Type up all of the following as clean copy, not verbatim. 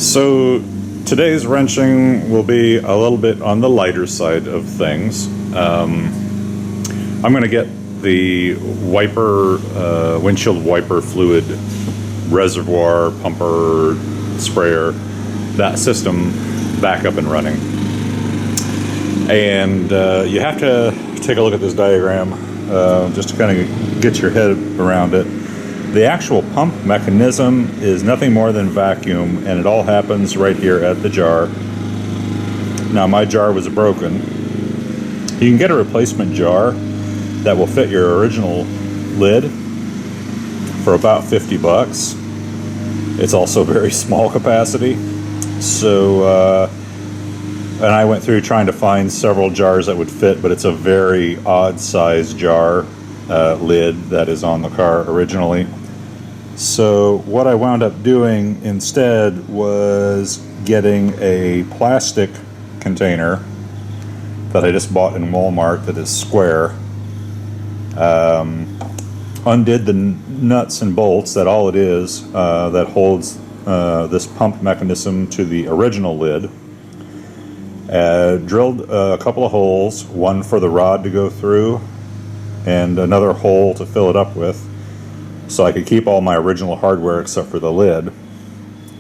So today's wrenching will be a little bit on the lighter side of things. I'm going to get the wiper, windshield wiper fluid reservoir, pumper, sprayer, that system back up and running. And you have to take a look at this diagram just to kind of get your head around it. The actual pump mechanism is nothing more than vacuum, and it all happens right here at the jar. Now my jar was broken. You can get a replacement jar that will fit your original lid for about 50 bucks. It's also very small capacity. So, and I went through trying to find several jars that would fit, but it's a very odd size jar lid that is on the car originally. So what I wound up doing instead was getting a plastic container that I just bought in Walmart that is square. Undid the nuts and bolts, that all it is, that holds this pump mechanism to the original lid. Drilled a couple of holes, one for the rod to go through and another hole to fill it up with, so I could keep all my original hardware except for the lid.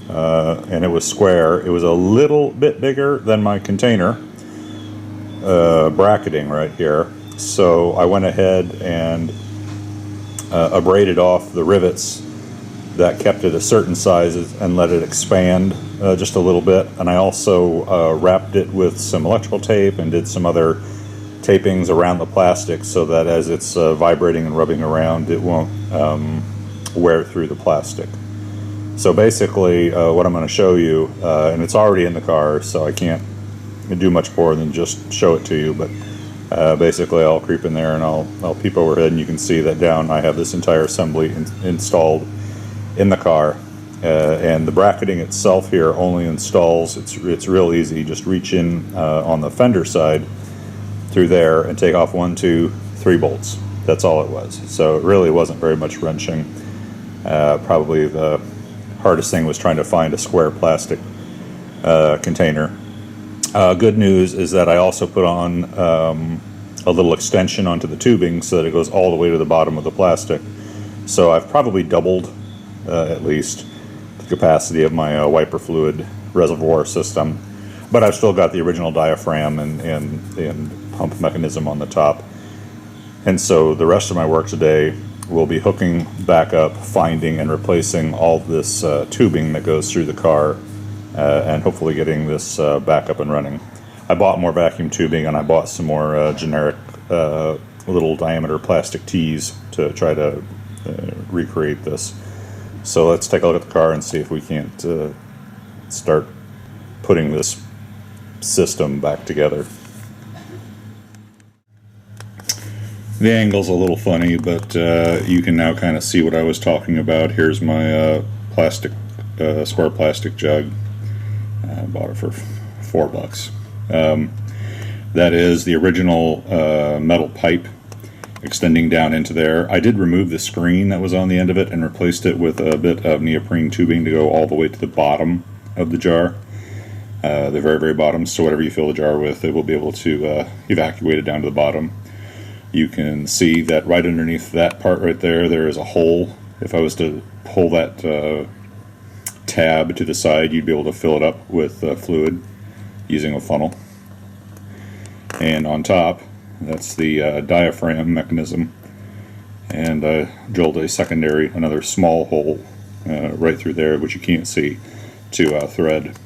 And it was square. It was a little bit bigger than my container bracketing right here. So I went ahead and abraded off the rivets that kept it a certain size and let it expand just a little bit. And I also wrapped it with some electrical tape and did some other tapings around the plastic so that as it's vibrating and rubbing around, it won't wear through the plastic. So basically what I'm going to show you, and it's already in the car, so I can't do much more than just show it to you, but basically I'll creep in there and I'll peep overhead, and you can see that down I have this entire assembly installed in the car. And the bracketing itself here only installs, it's real easy. Just reach in on the fender side through there and take off 1, 2, 3 bolts. That's all it was. So it really wasn't very much wrenching. Probably the hardest thing was trying to find a square plastic container. Good news is that I also put on a little extension onto the tubing so that it goes all the way to the bottom of the plastic. So I've probably doubled at least the capacity of my wiper fluid reservoir system, but I've still got the original diaphragm and pump mechanism on the top. And so the rest of my work today will be hooking back up, finding and replacing all this tubing that goes through the car, and hopefully getting this back up and running. I bought more vacuum tubing, and I bought some more generic little diameter plastic tees to try to recreate this. So let's take a look at the car and see if we can't start putting this system back together. The angle's a little funny, but you can now kind of see what I was talking about. Here's my plastic, square plastic jug. I bought it for $4. That is the original metal pipe extending down into there. I did remove the screen that was on the end of it and replaced it with a bit of neoprene tubing to go all the way to the bottom of the jar. The very, very bottom, so whatever you fill the jar with, it will be able to evacuate it down to the bottom. You can see that right underneath that part right there, there is a hole. If I was to pull that tab to the side, you'd be able to fill it up with fluid using a funnel. And on top, that's the diaphragm mechanism. And I drilled a secondary, another small hole right through there, which you can't see, to thread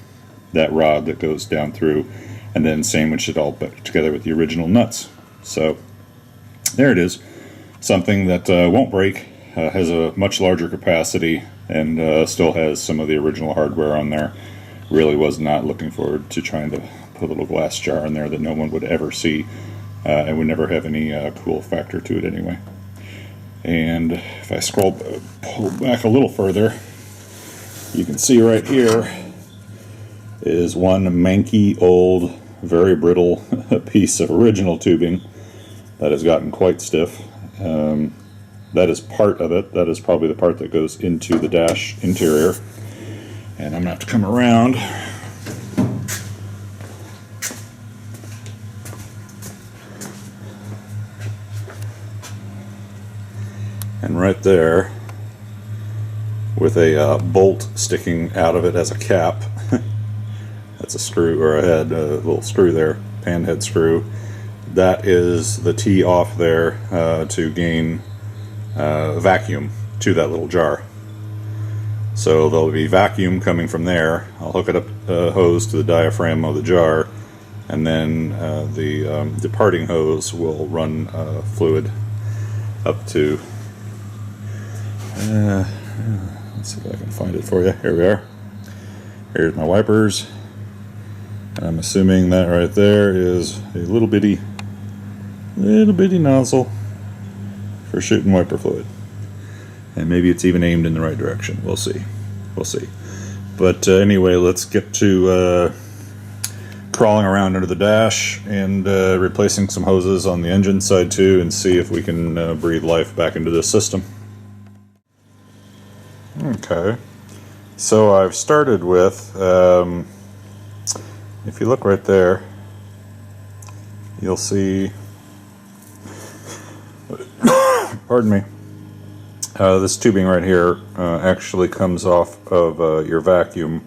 that rod that goes down through, and then sandwich it all back together with the original nuts. So there it is, something that won't break, has a much larger capacity, and still has some of the original hardware on there. Really was not looking forward to trying to put a little glass jar in there that no one would ever see, and would never have any cool factor to it anyway. And if I pull back a little further, you can see right here is one manky, old, very brittle piece of original tubing that has gotten quite stiff. That is part of it. That is probably the part that goes into the dash interior. And I'm gonna have to come around. And right there, with a bolt sticking out of it as a cap, that's a screw, or a head, a little screw there, pan head screw. That is the tee off there to gain vacuum to that little jar. So there'll be vacuum coming from there. I'll hook it up hose to the diaphragm of the jar, and then the departing hose will run fluid up to. Let's see if I can find it for you. Here we are. Here's my wipers. And I'm assuming that right there is a little bitty nozzle for shooting wiper fluid. And maybe it's even aimed in the right direction. We'll see. We'll see. But anyway, let's get to crawling around under the dash and replacing some hoses on the engine side too, and see if we can breathe life back into this system. Okay, so I've started with, if you look right there, you'll see, pardon me, this tubing right here actually comes off of your vacuum.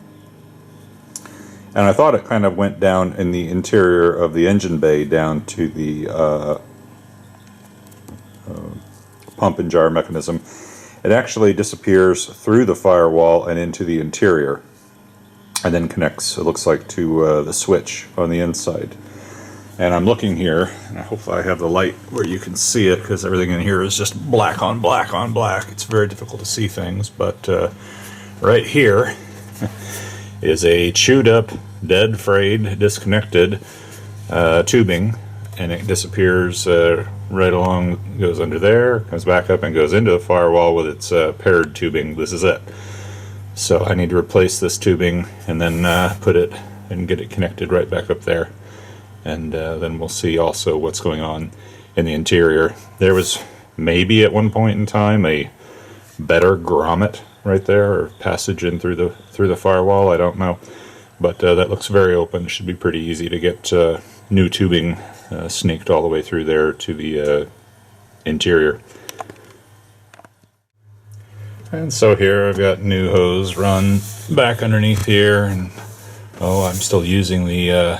And I thought it kind of went down in the interior of the engine bay down to the pump and jar mechanism. It actually disappears through the firewall and into the interior, and then connects, it looks like, to the switch on the inside. And I'm looking here, and I hope I have the light where you can see it, because everything in here is just black on black on black. It's very difficult to see things, but right here is a chewed up, dead, frayed, disconnected tubing, and it disappears right along, goes under there, comes back up and goes into the firewall with its paired tubing. This is it. So I need to replace this tubing and then put it and get it connected right back up there. And then we'll see also what's going on in the interior. There was maybe at one point in time a better grommet right there, or passage in through the firewall. I don't know, but that looks very open. Should be pretty easy to get new tubing snaked all the way through there to the interior. And so here I've got new hose run back underneath here, and I'm still using the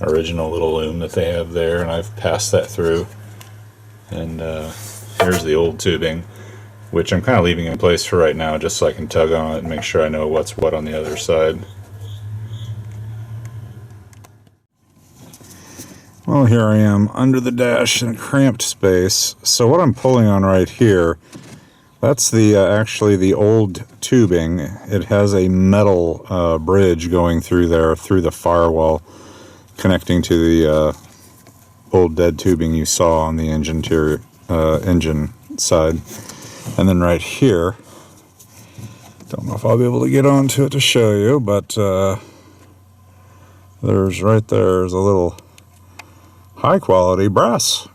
original little loom that they have there, and I've passed that through. And here's the old tubing, which I'm kind of leaving in place for right now, just so I can tug on it and make sure I know what's what on the other side. Well, here I am under the dash in a cramped space. So what I'm pulling on right here, that's the actually the old tubing. It has a metal bridge going through there, through the firewall, connecting to the old dead tubing you saw on the engine side. And then right here, don't know if I'll be able to get onto it to show you, but there's a little high quality brass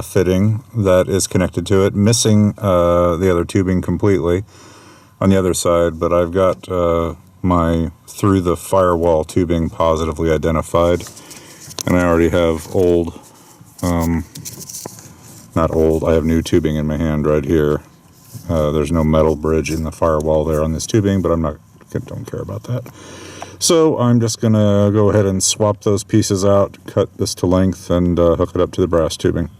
fitting that is connected to it, missing the other tubing completely on the other side, but I've got my through the firewall tubing positively identified, and I already have I have new tubing in my hand right here. There's no metal bridge in the firewall there on this tubing, but don't care about that. So I'm just going to go ahead and swap those pieces out, cut this to length, and hook it up to the brass tubing.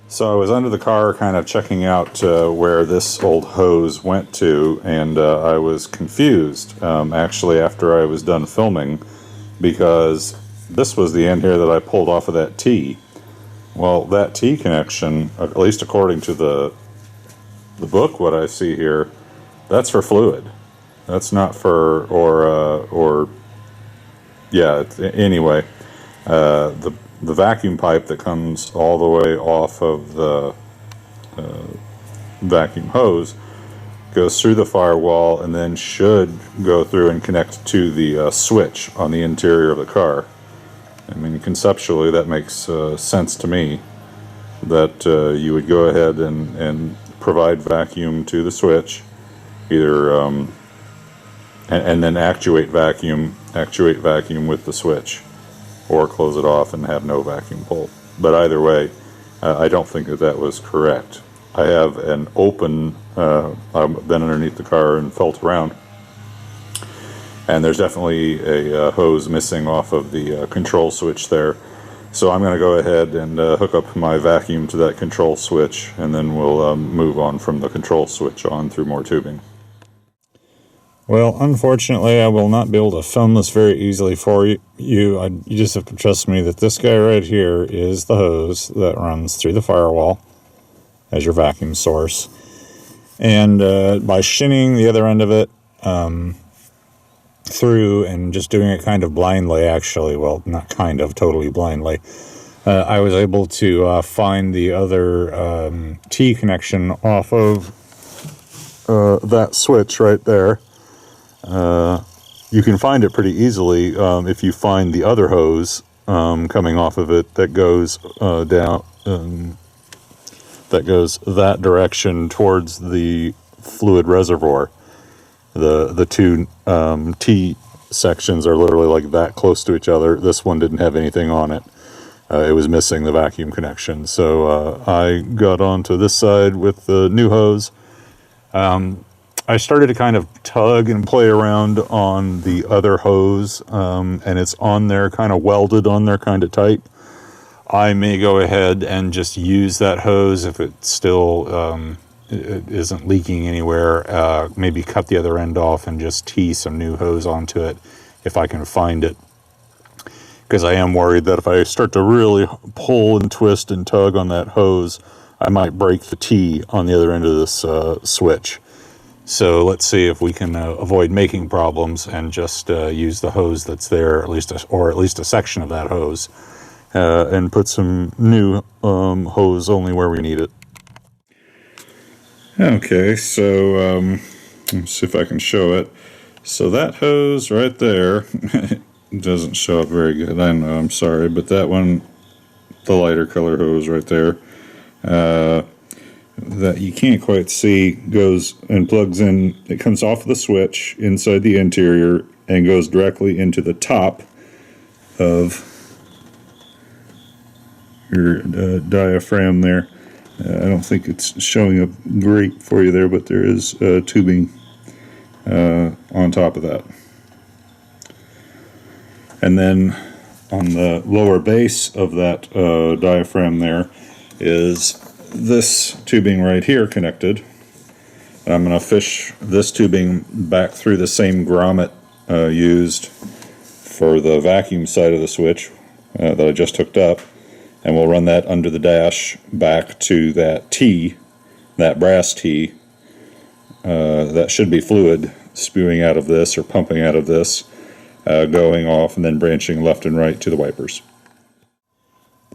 So I was under the car kind of checking out where this old hose went to, and I was confused actually after I was done filming, because this was the end here that I pulled off of that T. Well, that T connection, at least according to the book, what I see here, that's for fluid. That's not for, anyway, the vacuum pipe that comes all the way off of the vacuum hose goes through the firewall and then should go through and connect to the switch on the interior of the car. I mean, conceptually, that makes sense to me, that you would go ahead and provide vacuum to the switch, either and then actuate vacuum with the switch, or close it off and have no vacuum pull. But either way, I don't think that was correct. I have an open, I've been underneath the car and felt around, and there's definitely a hose missing off of the control switch there. So I'm going to go ahead and hook up my vacuum to that control switch, and then we'll move on from the control switch on through more tubing. Well, unfortunately, I will not be able to film this very easily for you. You just have to trust me that this guy right here is the hose that runs through the firewall as your vacuum source. And by shinning the other end of it through and just doing it kind of blindly, actually, well, not kind of, totally blindly, I was able to find the other T connection off of that switch right there. You can find it pretty easily if you find the other hose coming off of it that goes down, that goes that direction towards the fluid reservoir. The two T sections are literally like that close to each other. This one didn't have anything on it. It was missing the vacuum connection. So I got onto this side with the new hose. I started to kind of tug and play around on the other hose, and it's on there, kind of welded on there kind of tight. I may go ahead and just use that hose if it still it isn't leaking anywhere. Maybe cut the other end off and just tee some new hose onto it if I can find it. Because I am worried that if I start to really pull and twist and tug on that hose, I might break the T on the other end of this switch. So let's see if we can avoid making problems and just use the hose that's there, at least a section of that hose, and put some new hose only where we need it. Okay, so let's see if I can show it. So that hose right there doesn't show up very good. I know, I'm sorry, but that one, the lighter color hose right there, that you can't quite see, goes and plugs in. It comes off the switch inside the interior and goes directly into the top of your diaphragm there. I don't think it's showing up great for you there, but there is tubing on top of that. And then on the lower base of that diaphragm there is this tubing right here connected. I'm going to fish this tubing back through the same grommet used for the vacuum side of the switch that I just hooked up, and we'll run that under the dash back to that T, that brass T. That should be fluid spewing out of this or pumping out of this, going off and then branching left and right to the wipers.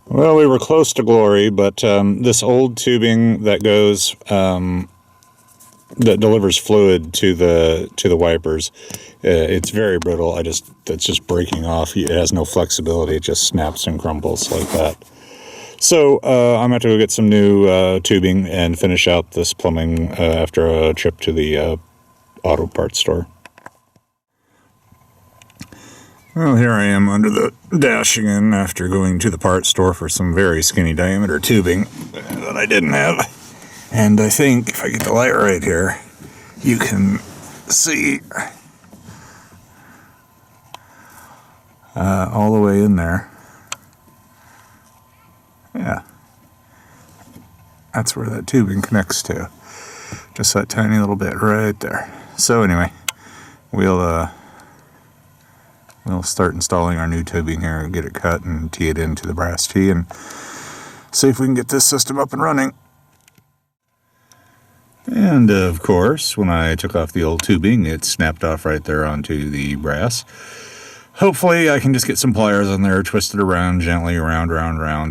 Well, we were close to glory, but this old tubing that goes, that delivers fluid to the wipers, it's very brittle. It's just breaking off. It has no flexibility. It just snaps and crumbles like that. So I'm going to have to go get some new tubing and finish out this plumbing after a trip to the auto parts store. Well, here I am under the dash again after going to the parts store for some very skinny diameter tubing that I didn't have. And I think if I get the light right here, you can see all the way in there. Yeah. That's where that tubing connects to. Just that tiny little bit right there. So anyway, we'll start installing our new tubing here and get it cut and tee it into the brass tee and see if we can get this system up and running. And of course, when I took off the old tubing, it snapped off right there onto the brass. Hopefully I can just get some pliers on there, twist it around gently, round,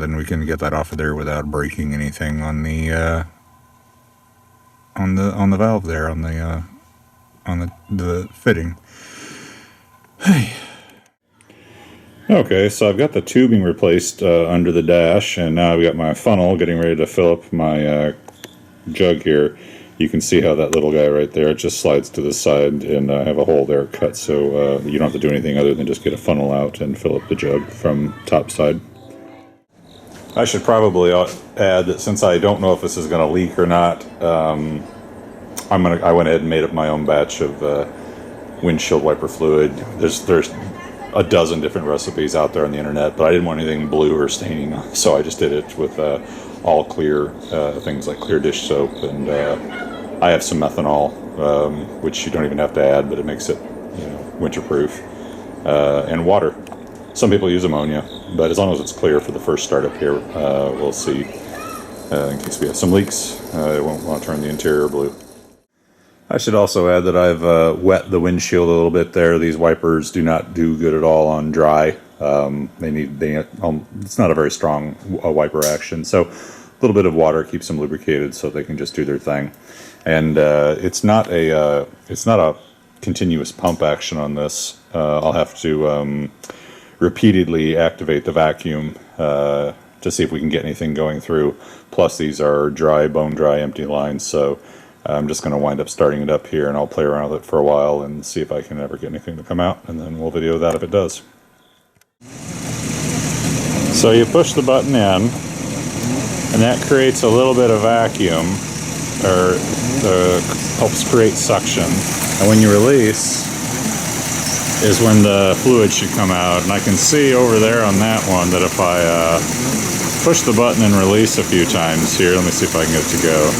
and we can get that off of there without breaking anything on the valve there, on the fitting. Hey. Okay, so I've got the tubing replaced under the dash, and now I've got my funnel getting ready to fill up my jug here. You can see how that little guy right there, it just slides to the side, and I have a hole there cut, so you don't have to do anything other than just get a funnel out and fill up the jug from top side. I should probably add that since I don't know if this is going to leak or not, I went ahead and made up my own batch of windshield wiper fluid. There's a dozen different recipes out there on the internet, but I didn't want anything blue or staining, so I just did it with all clear things like clear dish soap, and I have some methanol, which you don't even have to add, but it makes it, you know, winterproof, and water. Some people use ammonia, but as long as it's clear for the first startup here, we'll see. In case we have some leaks, it won't want to turn the interior blue. I should also add that I've wet the windshield a little bit there. These wipers do not do good at all on dry. It's not a very strong wiper action, so a little bit of water keeps them lubricated so they can just do their thing. And it's not a continuous pump action on this. I'll have to repeatedly activate the vacuum to see if we can get anything going through. Plus, these are dry, bone dry, empty lines, so I'm just going to wind up starting it up here, and I'll play around with it for a while and see if I can ever get anything to come out, and then we'll video that if it does. So you push the button in, and that creates a little bit of vacuum, or helps create suction. And when you release is when the fluid should come out. And I can see over there on that one that if I push the button and release a few times here, let me see if I can get it to go.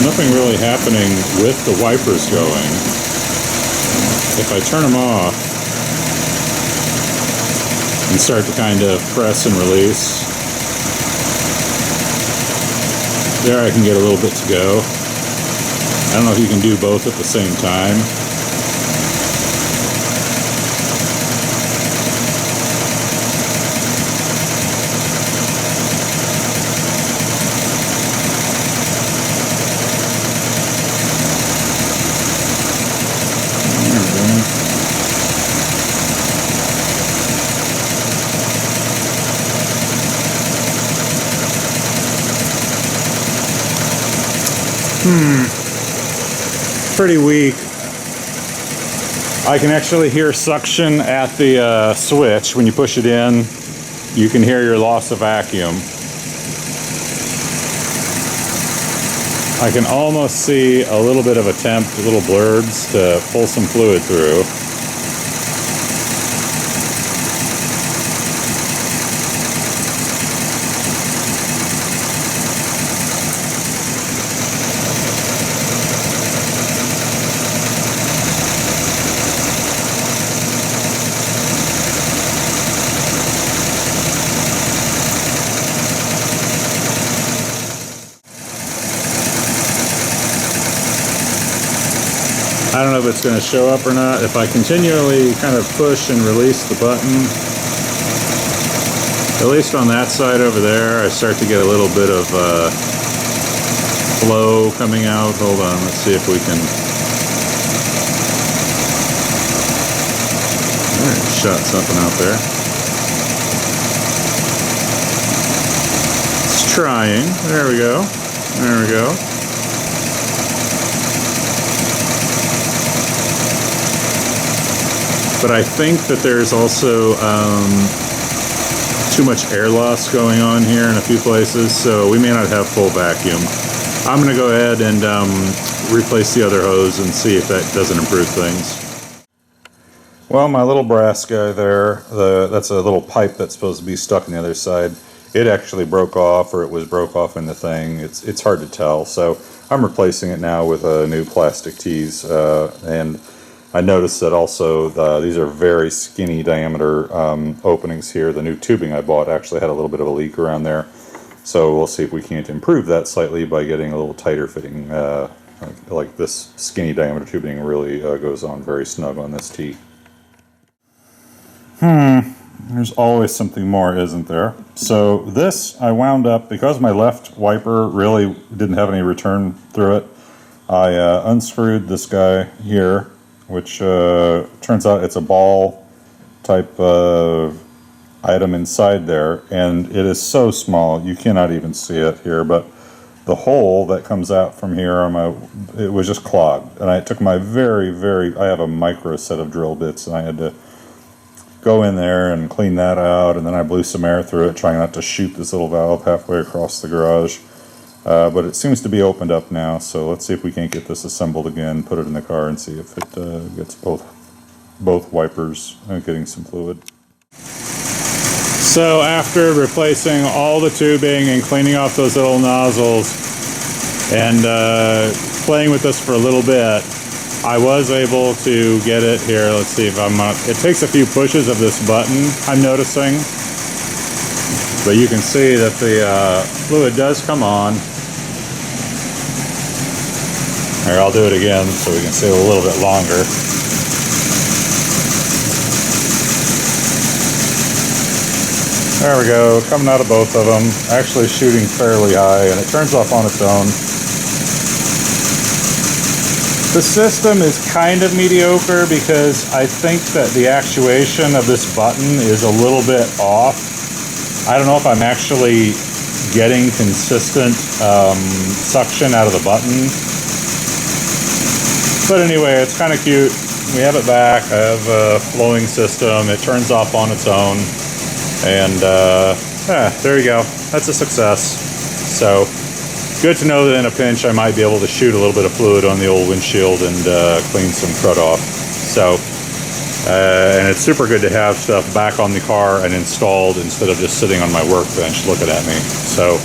Nothing really happening with the wipers going. If I turn them off and start to kind of press and release, there I can get a little bit to go. I don't know if you can do both at the same time. Pretty weak. I can actually hear suction at the switch. When you push it in, you can hear your loss of vacuum. I can almost see a little bit of attempt, little blurbs to pull some fluid through. I don't know if it's going to show up or not. If I continually kind of push and release the button, at least on that side over there, I start to get a little bit of flow coming out. Hold on, let's see if we can... Shot something out there. It's trying. There we go. There we go. But I think that there's also too much air loss going on here in a few places, so we may not have full vacuum. I'm going to go ahead and replace the other hose and see if that doesn't improve things. Well, my little brass guy there, that's a little pipe that's supposed to be stuck on the other side. It actually broke off, or it was broke off in the thing. It's hard to tell, so I'm replacing it now with a new plastic tees, and I noticed that also these are very skinny diameter openings here. The new tubing I bought actually had a little bit of a leak around there. So we'll see if we can't improve that slightly by getting a little tighter fitting. Like this skinny diameter tubing really goes on very snug on this tee. There's always something more, isn't there? So this, I wound up, because my left wiper really didn't have any return through it, I unscrewed this guy here, which turns out it's a ball type of item inside there, and it is so small you cannot even see it here, but the hole that comes out from here on my, it was just clogged, and I took my I have a micro set of drill bits, and I had to go in there and clean that out, and then I blew some air through it, trying not to shoot this little valve halfway across the garage. But it seems to be opened up now, so let's see if we can't get this assembled again, put it in the car, and see if it gets both wipers getting some fluid. So after replacing all the tubing and cleaning off those little nozzles and playing with this for a little bit, I was able to get it here. Let's see if it takes a few pushes of this button, I'm noticing. But you can see that the fluid does come on. Here, I'll do it again so we can see it a little bit longer. There we go, coming out of both of them, actually shooting fairly high, and it turns off on its own. The system is kind of mediocre because I think that the actuation of this button is a little bit off. I don't know if I'm actually getting consistent suction out of the button. But anyway, it's kind of cute. We have it back. I have a flowing system. It turns off on its own. And there you go. That's a success. So good to know that in a pinch I might be able to shoot a little bit of fluid on the old windshield and clean some crud off. So, and it's super good to have stuff back on the car and installed instead of just sitting on my workbench looking at me. So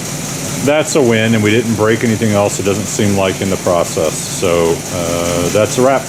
that's a win, and we didn't break anything else, it doesn't seem like, in the process. So that's a wrap.